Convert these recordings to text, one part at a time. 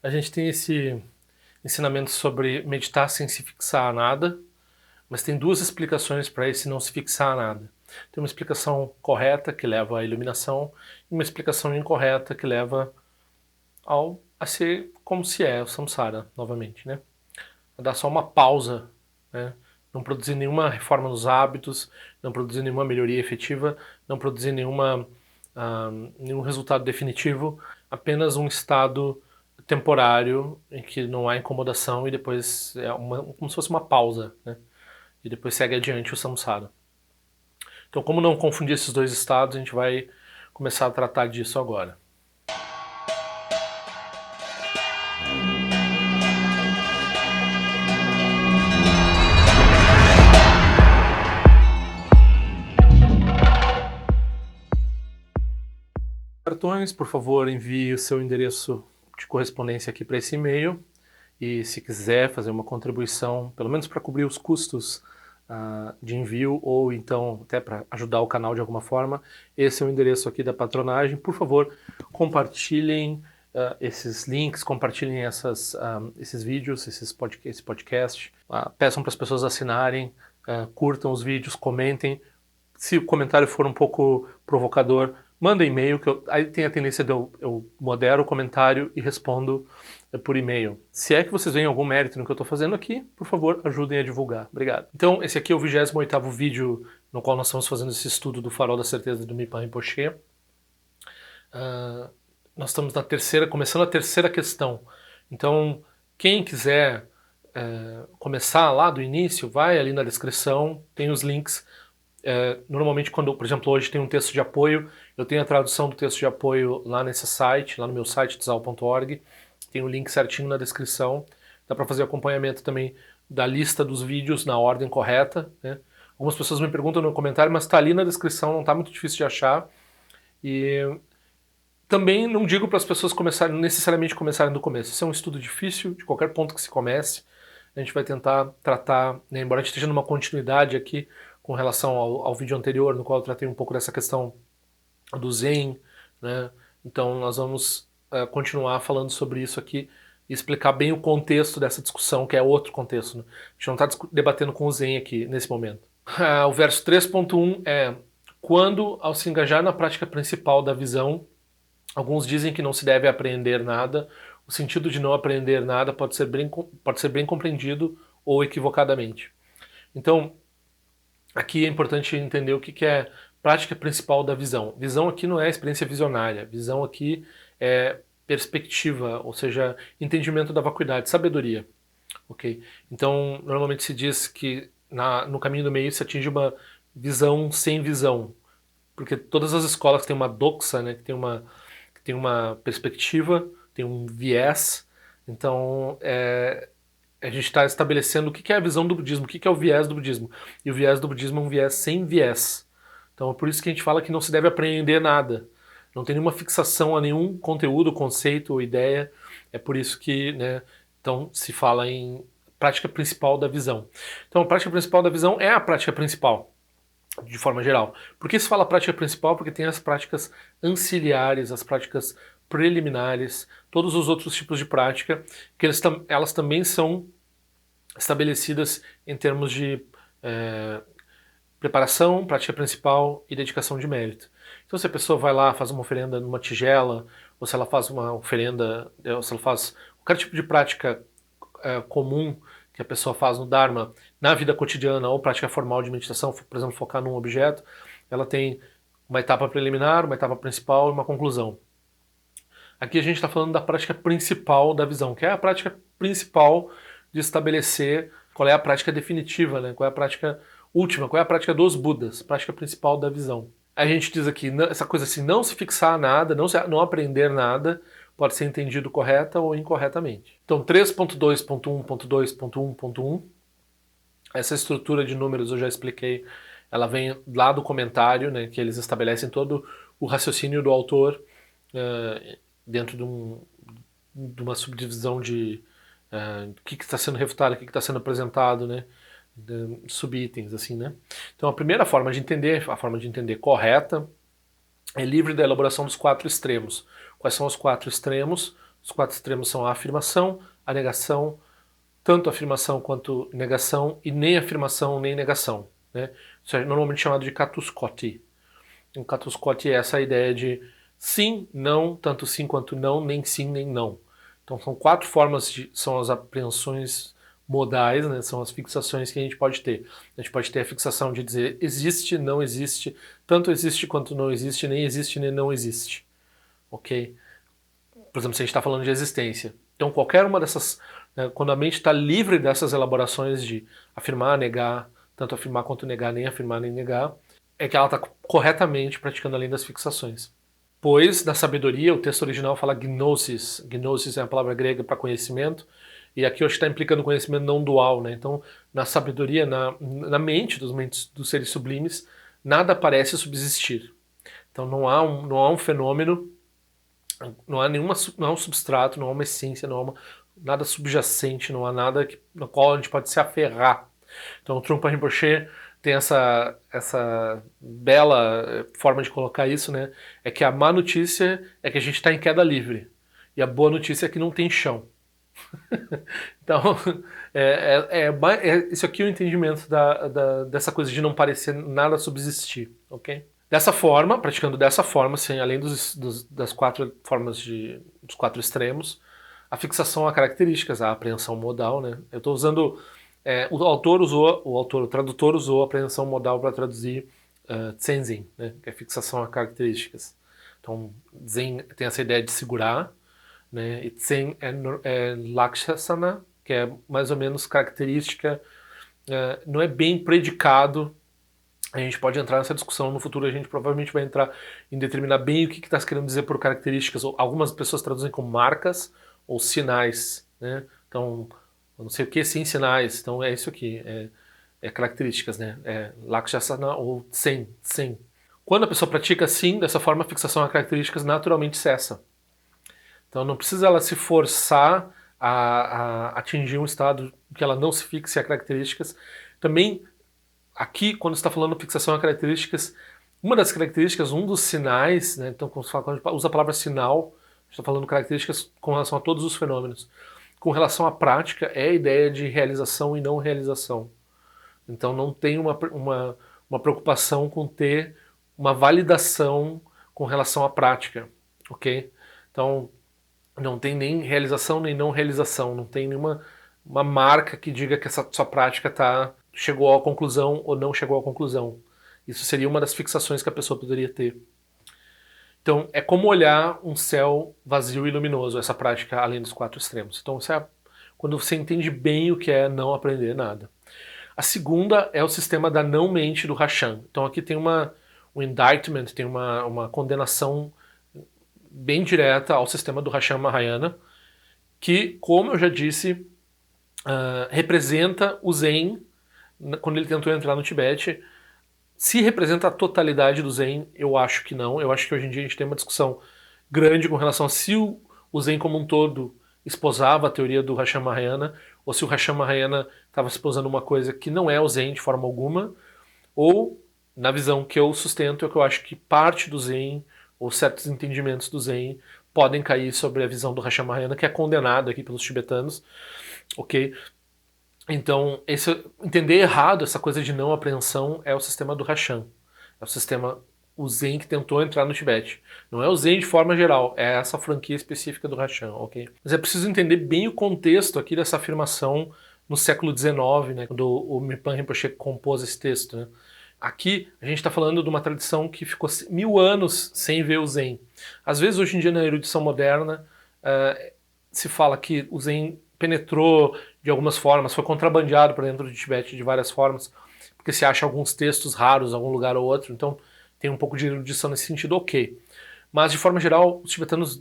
A gente tem esse ensinamento sobre meditar sem se fixar a nada, mas tem duas explicações para esse não se fixar a nada. Tem uma explicação correta que leva à iluminação e uma explicação incorreta que leva a ser como se é o samsara, novamente, né? A dar só uma pausa, né? Não produzir nenhuma reforma nos hábitos, não produzir nenhuma melhoria efetiva, não produzir nenhum resultado definitivo, apenas um estado temporário em que não há incomodação e depois como se fosse uma pausa, né? E depois segue adiante o samsara. Então, como não confundir esses dois estados, a gente vai começar a tratar disso agora. Cartões, por favor, envie o seu endereço de correspondência aqui para esse e-mail. E se quiser fazer uma contribuição, pelo menos para cobrir os custos de envio ou então até para ajudar o canal de alguma forma, esse é o endereço aqui da patronagem. Por favor, compartilhem esses links, compartilhem esses vídeos, esse podcast. Peçam para as pessoas assinarem, curtam os vídeos, comentem. Se o comentário for um pouco provocador, manda e-mail, aí tem a tendência de eu modero o comentário e respondo por e-mail. Se é que vocês veem algum mérito no que eu estou fazendo aqui, por favor, ajudem a divulgar. Obrigado. Então, esse aqui é o 28º vídeo no qual nós estamos fazendo esse estudo do Farol da Certeza do Mipan Rinpoche. Nós estamos começando a terceira questão. Então, quem quiser começar lá do início, vai ali na descrição, tem os links. Normalmente quando, por exemplo, hoje tem um texto de apoio, eu tenho a tradução do texto de apoio lá nesse site, lá no meu site, tzal.org, tem o link certinho na descrição, dá para fazer acompanhamento também da lista dos vídeos na ordem correta, né? Algumas pessoas me perguntam no comentário, mas está ali na descrição, não está muito difícil de achar. E também não digo para as pessoas necessariamente começarem do começo, isso é um estudo difícil, de qualquer ponto que se comece, a gente vai tentar tratar, né, embora a gente esteja numa continuidade aqui, com relação ao vídeo anterior, no qual eu tratei um pouco dessa questão do Zen, né? Então nós vamos continuar falando sobre isso aqui e explicar bem o contexto dessa discussão, que é outro contexto, né? A gente não está debatendo com o Zen aqui, nesse momento. O verso 3.1 é: quando, ao se engajar na prática principal da visão, alguns dizem que não se deve aprender nada, o sentido de não aprender nada pode ser bem compreendido ou equivocadamente. Então, aqui é importante entender o que é prática principal da visão. Visão aqui não é experiência visionária, visão aqui é perspectiva, ou seja, entendimento da vacuidade, sabedoria. Okay? Então, normalmente se diz que no caminho do meio se atinge uma visão sem visão, porque todas as escolas têm uma doxa, né, que tem uma perspectiva, tem um viés, então a gente está estabelecendo o que é a visão do budismo, o que é o viés do budismo. E o viés do budismo é um viés sem viés. Então é por isso que a gente fala que não se deve aprender nada. Não tem nenhuma fixação a nenhum conteúdo, conceito ou ideia. É por isso que, né, então se fala em prática principal da visão. Então a prática principal da visão é a prática principal, de forma geral. Por que se fala prática principal? Porque tem as práticas anciliares, as práticas preliminares, todos os outros tipos de prática, que elas também são estabelecidas em termos de preparação, prática principal e dedicação de mérito. Então se a pessoa vai lá, faz uma oferenda numa tigela, ou se ela faz uma oferenda, ou se ela faz qualquer tipo de prática comum que a pessoa faz no Dharma, na vida cotidiana ou prática formal de meditação, por exemplo, focar num objeto, ela tem uma etapa preliminar, uma etapa principal e uma conclusão. Aqui a gente está falando da prática principal da visão, que é a prática principal de estabelecer qual é a prática definitiva, né? Qual é a prática última, qual é a prática dos Budas, prática principal da visão. A gente diz aqui, essa coisa assim, não se fixar a nada, não aprender nada, pode ser entendido correta ou incorretamente. Então 3.2.1.2.1.1, essa estrutura de números eu já expliquei, ela vem lá do comentário, né, que eles estabelecem todo o raciocínio do autor dentro de uma subdivisão de o que está sendo refutado, o que está sendo apresentado, né, subitens, assim, né. Então a primeira forma de entender, a forma de entender correta, é livre da elaboração dos 4 extremos. Quais são os 4 extremos? Os 4 extremos são a afirmação, a negação, tanto afirmação quanto negação, e nem afirmação nem negação, né? Isso é normalmente chamado de katuskoti. Um katuskoti é essa ideia de sim, não, tanto sim quanto não, nem sim nem não. Então são 4 formas são as apreensões modais, né? São as fixações que a gente pode ter. A gente pode ter a fixação de dizer existe, não existe, tanto existe quanto não existe, nem não existe, ok? Por exemplo, se a gente está falando de existência. Então qualquer uma dessas, né, quando a mente está livre dessas elaborações de afirmar, negar, tanto afirmar quanto negar, nem afirmar nem negar, é que ela está corretamente praticando a lei das fixações. Pois, na sabedoria, o texto original fala gnosis. Gnosis é a palavra grega para conhecimento, e aqui hoje está implicando conhecimento não dual, né? Então, na sabedoria, na mente dos seres sublimes, nada parece subsistir. Então não há um fenômeno, não há um substrato, não há uma essência, não há nada subjacente, não há nada no qual a gente pode se aferrar. Então o Trungpa Rinpoche tem essa bela forma de colocar isso, né? É que a má notícia é que a gente está em queda livre. E a boa notícia é que não tem chão. Então, isso aqui é o entendimento dessa coisa de não parecer nada subsistir, ok? Dessa forma, praticando dessa forma, assim, além das 4 formas dos 4 extremos, a fixação a características, a apreensão modal, né? Eu estou usando o tradutor usou a apreensão modal para traduzir Tenzin, né, que é fixação a características. Então, Zen tem essa ideia de segurar, né, e Tsen é Lakshasana, que é mais ou menos característica, não é bem predicado. A gente pode entrar nessa discussão no futuro, a gente provavelmente vai entrar em determinar bem o que está querendo dizer por características. Algumas pessoas traduzem como marcas ou sinais, né? Então, não sei o que, sim, sinais. Então é isso aqui, características, né? É Lakshasana ou Tsen. Quando a pessoa pratica assim, dessa forma, a fixação a características naturalmente cessa. Então não precisa ela se forçar a atingir um estado que ela não se fixe a características. Também, aqui, quando está falando fixação a características, uma das características, um dos sinais, né? Então quando a gente usa a palavra sinal, a gente está falando características com relação a todos os fenômenos. Com relação à prática, é a ideia de realização e não realização. Então não tem uma preocupação com ter uma validação com relação à prática, ok? Então não tem nem realização nem não realização, não tem nenhuma uma marca que diga que essa sua prática chegou à conclusão ou não chegou à conclusão. Isso seria uma das fixações que a pessoa poderia ter. Então, é como olhar um céu vazio e luminoso, essa prática além dos 4 extremos. Então, quando você entende bem o que é não aprender nada. A segunda é o sistema da não-mente do Rashan. Então, aqui tem um indictment, tem uma condenação bem direta ao sistema do Rashan Mahayana, que, como eu já disse, representa o Zen, quando ele tentou entrar no Tibete. Se representa a totalidade do Zen, eu acho que não. Eu acho que hoje em dia a gente tem uma discussão grande com relação a se o Zen como um todo esposava a teoria do Rashan Mahayana, ou se o Rashan Mahayana estava esposando uma coisa que não é o Zen de forma alguma, ou, na visão que eu sustento, é que eu acho que parte do Zen, ou certos entendimentos do Zen, podem cair sobre a visão do Rashan Mahayana, que é condenado aqui pelos tibetanos, ok? Então, entender errado essa coisa de não apreensão é o sistema do Rashan. É o Zen que tentou entrar no Tibete. Não é o Zen de forma geral, é essa franquia específica do Rashan, ok? Mas é preciso entender bem o contexto aqui dessa afirmação no século XIX, né, quando o Mipan Rinpoche compôs esse texto, né? Aqui a gente está falando de uma tradição que ficou 1000 anos sem ver o Zen. Às vezes, hoje em dia, na erudição moderna, se fala que o Zen penetrou de algumas formas, foi contrabandeado para dentro do Tibete de várias formas, porque se acha alguns textos raros em algum lugar ou outro, então tem um pouco de erudição nesse sentido, ok. Mas, de forma geral, os tibetanos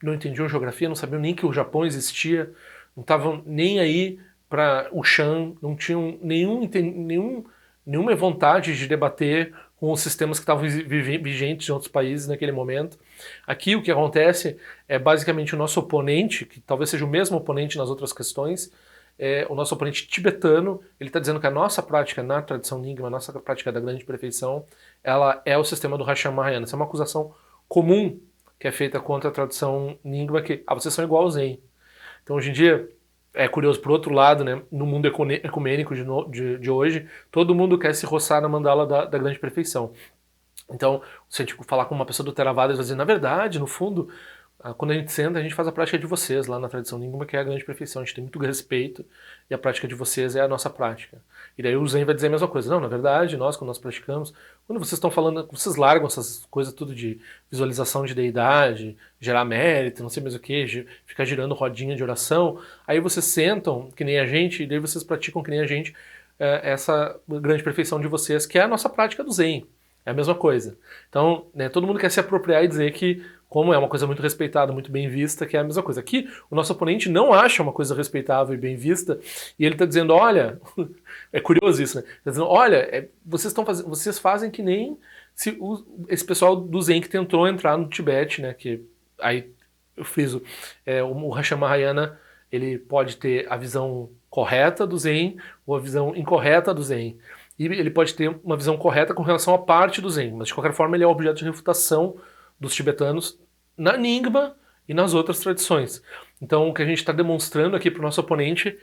não entendiam geografia, não sabiam nem que o Japão existia, não estavam nem aí para o Shan, não tinham nenhuma vontade de debater com os sistemas que estavam vigentes em outros países naquele momento. Aqui o que acontece é basicamente o nosso oponente, que talvez seja o mesmo oponente nas outras questões, o nosso oponente tibetano, ele está dizendo que a nossa prática na tradição Nyingma, a nossa prática da grande perfeição, ela é o sistema do Rashan Mahayana. Essa é uma acusação comum que é feita contra a tradição Nyingma, que vocês são igual ao Zen. Então hoje em dia, é curioso, por outro lado, né, no mundo ecumênico de hoje, todo mundo quer se roçar na mandala da grande perfeição. Então, se a gente falar com uma pessoa do Theravada, eles vão dizer, na verdade, no fundo, quando a gente senta, a gente faz a prática de vocês, lá na tradição Nyingma, que é a grande perfeição. A gente tem muito respeito e a prática de vocês é a nossa prática. E daí o Zen vai dizer a mesma coisa. Não, na verdade, quando nós praticamos, quando vocês estão falando, vocês largam essas coisas tudo de visualização de deidade, gerar mérito, não sei mais o que, ficar girando rodinha de oração, aí vocês sentam, que nem a gente, e daí vocês praticam que nem a gente, essa grande perfeição de vocês, que é a nossa prática do Zen. É a mesma coisa. Então, né, todo mundo quer se apropriar e dizer que, como é uma coisa muito respeitada, muito bem vista, que é a mesma coisa. Aqui, o nosso oponente não acha uma coisa respeitável e bem vista, e ele está dizendo, olha, é curioso isso, né? Está dizendo, olha, vocês fazem que nem esse pessoal do Zen que tentou entrar no Tibete, né? Que aí eu friso, o Hashan Mahayana, ele pode ter a visão correta do Zen ou a visão incorreta do Zen. E ele pode ter uma visão correta com relação à parte do Zen, mas de qualquer forma ele é objeto de refutação dos tibetanos na Nyingma e nas outras tradições. Então o que a gente está demonstrando aqui para o nosso oponente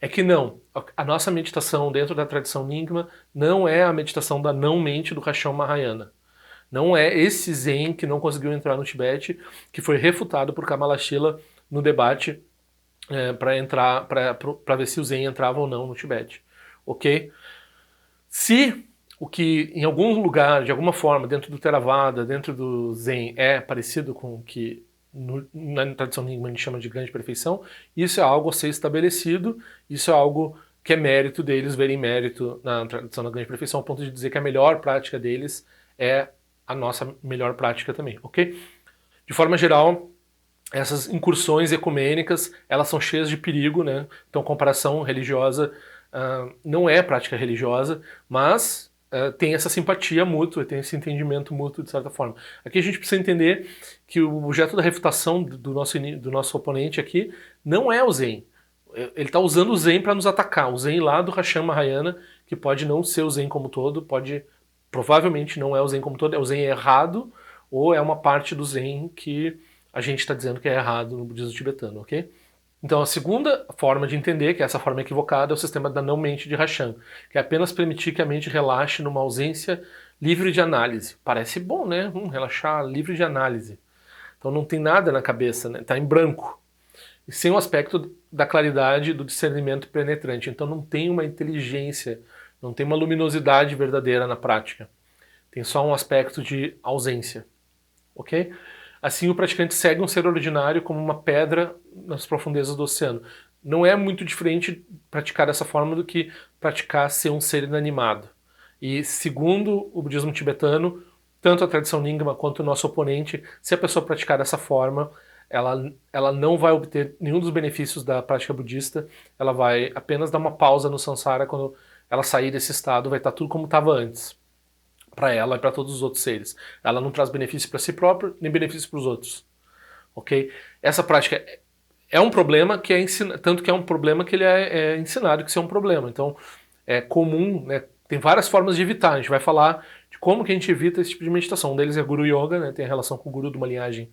é que não, a nossa meditação dentro da tradição Nyingma não é a meditação da não-mente do Hashan Mahayana. Não é esse Zen que não conseguiu entrar no Tibete, que foi refutado por Kamalashila no debate para ver se o Zen entrava ou não no Tibete. Ok? Se o que em algum lugar, de alguma forma, dentro do Theravada, dentro do Zen, é parecido com o que na tradição Nyingma a gente chama de grande perfeição, isso é algo a ser estabelecido, isso é algo que é mérito deles, verem mérito na tradição da grande perfeição, ao ponto de dizer que a melhor prática deles é a nossa melhor prática também, ok? De forma geral, essas incursões ecumênicas, elas são cheias de perigo, né? Então, comparação religiosa não é prática religiosa, mas tem essa simpatia mútua, tem esse entendimento mútuo de certa forma. Aqui a gente precisa entender que o objeto da refutação do nosso oponente aqui não é o Zen. Ele está usando o Zen para nos atacar. O Zen lá do Hashan Mahayana, que pode não ser o Zen como todo, provavelmente não é o Zen como todo, é o Zen errado, ou é uma parte do Zen que a gente está dizendo que é errado no budismo tibetano, ok? Então a segunda forma de entender, que é essa forma equivocada, é o sistema da não-mente de Hashan, que é apenas permitir que a mente relaxe numa ausência livre de análise. Parece bom, né? Relaxar livre de análise. Então não tem nada na cabeça, né? Está em branco. E sem o aspecto da claridade e do discernimento penetrante. Então não tem uma inteligência, não tem uma luminosidade verdadeira na prática. Tem só um aspecto de ausência. Ok? Assim, o praticante segue um ser ordinário como uma pedra nas profundezas do oceano. Não é muito diferente praticar dessa forma do que praticar ser um ser inanimado. E segundo o budismo tibetano, tanto a tradição Nyingma quanto o nosso oponente, se a pessoa praticar dessa forma, ela não vai obter nenhum dos benefícios da prática budista, ela vai apenas dar uma pausa no samsara. Quando ela sair desse estado, vai estar tudo como estava antes, para ela e para todos os outros seres. Ela não traz benefício para si própria, nem benefício para os outros. Ok? Essa prática é um problema que é ensinado, tanto que é um problema que ele é ensinado que isso é um problema. Então, é comum, né? Tem várias formas de evitar. A gente vai falar de como que a gente evita esse tipo de meditação. Um deles é Guru Yoga, né? Tem a relação com o Guru de uma linhagem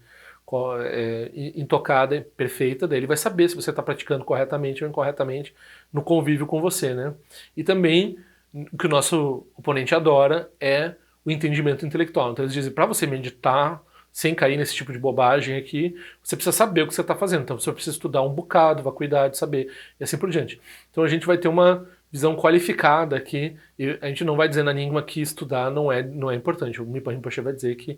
intocada, perfeita. Daí ele vai saber se você está praticando corretamente ou incorretamente no convívio com você, né? E também o que o nosso oponente adora é o entendimento intelectual. Então eles dizem, para você meditar sem cair nesse tipo de bobagem aqui, você precisa saber o que você está fazendo. Então você precisa estudar um bocado, vai cuidar de saber, e assim por diante. Então a gente vai ter uma visão qualificada aqui, e a gente não vai dizer na Nyingma que estudar não é importante. O Mipa Rinpoche vai dizer que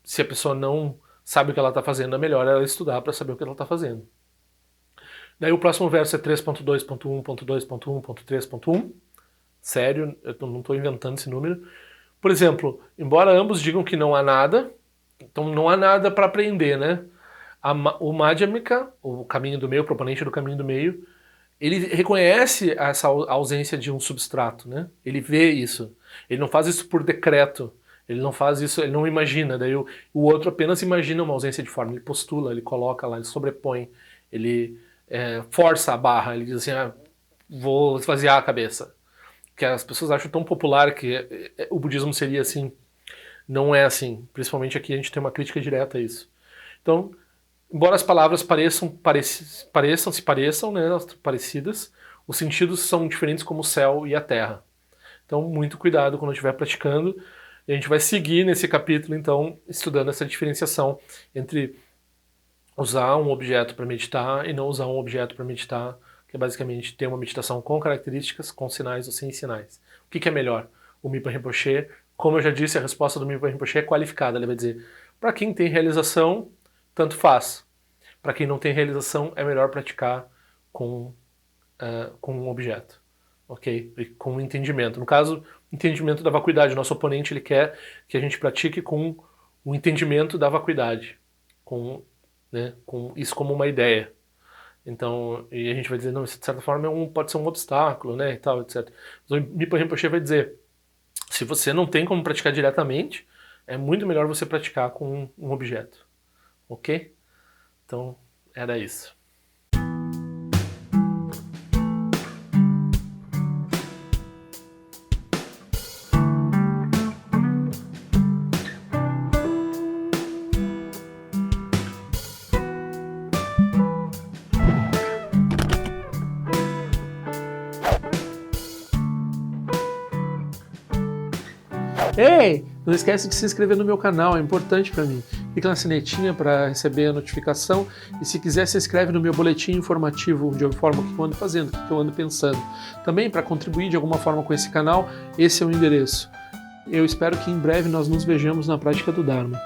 se a pessoa não sabe o que ela está fazendo, é melhor ela estudar para saber o que ela está fazendo. Daí o próximo verso é 3.2.1.2.1.3.1. Sério, eu não estou inventando esse número. Por exemplo, embora ambos digam que não há nada, então não há nada para aprender, né? O Madhyamika, o caminho do meio, o proponente do caminho do meio, ele reconhece essa ausência de um substrato, né? Ele vê isso. Ele não faz isso por decreto. Ele não faz isso, ele não imagina. Daí o outro apenas imagina uma ausência de forma. Ele postula, ele coloca lá, ele sobrepõe, ele força a barra, ele diz assim, vou esvaziar a cabeça. Que as pessoas acham tão popular que o budismo seria assim. Não é assim. Principalmente aqui a gente tem uma crítica direta a isso. Então, embora as palavras pareçam, né, parecidas, os sentidos são diferentes como o céu e a terra. Então, muito cuidado quando estiver praticando. E a gente vai seguir nesse capítulo, então, estudando essa diferenciação entre usar um objeto para meditar e não usar um objeto para meditar, que é basicamente ter uma meditação com características, com sinais ou sem sinais. O que é melhor? O Mipa Rinpoche, como eu já disse, a resposta do Mipa Rinpoche é qualificada. Ele vai dizer, para quem tem realização, tanto faz. Para quem não tem realização, é melhor praticar com um objeto, ok? E com um entendimento. No caso, entendimento da vacuidade. Nosso oponente ele quer que a gente pratique com o entendimento da vacuidade, com isso como uma ideia. Então, e a gente vai dizer, não, isso de certa forma pode ser um obstáculo, né, e tal, etc. Mas o Mipa Rinpoche vai dizer, se você não tem como praticar diretamente, é muito melhor você praticar com um objeto, ok? Então, era isso. Ei, não esquece de se inscrever no meu canal, é importante para mim. Clica na sinetinha para receber a notificação e se quiser se inscreve no meu boletim informativo de alguma forma que eu ando fazendo, que eu ando pensando. Também para contribuir de alguma forma com esse canal, esse é o endereço. Eu espero que em breve nós nos vejamos na prática do Dharma.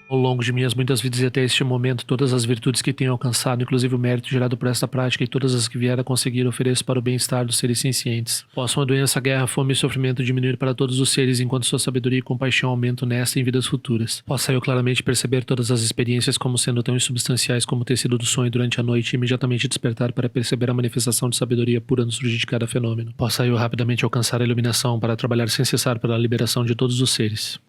Ao longo de minhas muitas vidas e até este momento, todas as virtudes que tenho alcançado, inclusive o mérito gerado por esta prática e todas as que vier a conseguir, ofereço para o bem-estar dos seres sencientes. Possam a doença, a guerra, a fome e o sofrimento diminuir para todos os seres, enquanto sua sabedoria e compaixão aumentam nesta e em vidas futuras. Possa eu claramente perceber todas as experiências como sendo tão insubstanciais como o tecido do sonho durante a noite e imediatamente despertar para perceber a manifestação de sabedoria pura no surgir de cada fenômeno. Possa eu rapidamente alcançar a iluminação para trabalhar sem cessar pela liberação de todos os seres.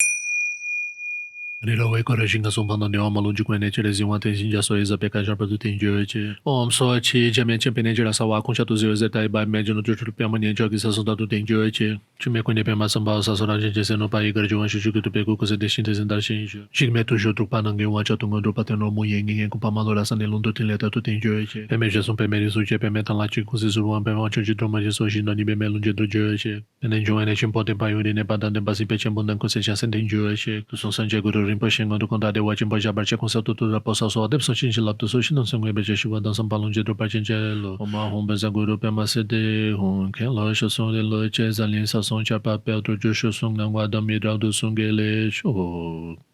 Nirawe Korajinga Sumpano Neoma Lundi Kwene Tirezi Wantenjin Jasoeza Pekajar Padu Tenjurti Om Sochi Jamen Champene Jirasawa Kunchatu Zetai Bai Mediano Jutu Piamania Jogi Sasundatu Tenjurti Time Kwene Pema Sambao Sasura Gente no Pai Garjuan Shuku Peku Kose Destintes em Darshinju Jigmetu Jutru Panangue Wachatungo do Pateno Muyengue com Pamalora Sanelundu Tileta Tu Tenjurti Pemejasun Pemerisu Pemetan Lati Kusizuan Pemancho de Droma de Sojino Nibemelun de Drujurti Penenjoane Chimpote Payuri Nebadan de Basi Pechambundan Kuseja Sentenjurti Tuson Sanje Guru Rinpoche quando condado o Ajimbo Jabarche com seu tutor da poça só deve sortir de lá do sushi não se mueve de chuva dançam balão de dropa gelo uma rumba zaguru pema cede que loja som de loja aliança som de papel do jusho som não guarda miral do sungele show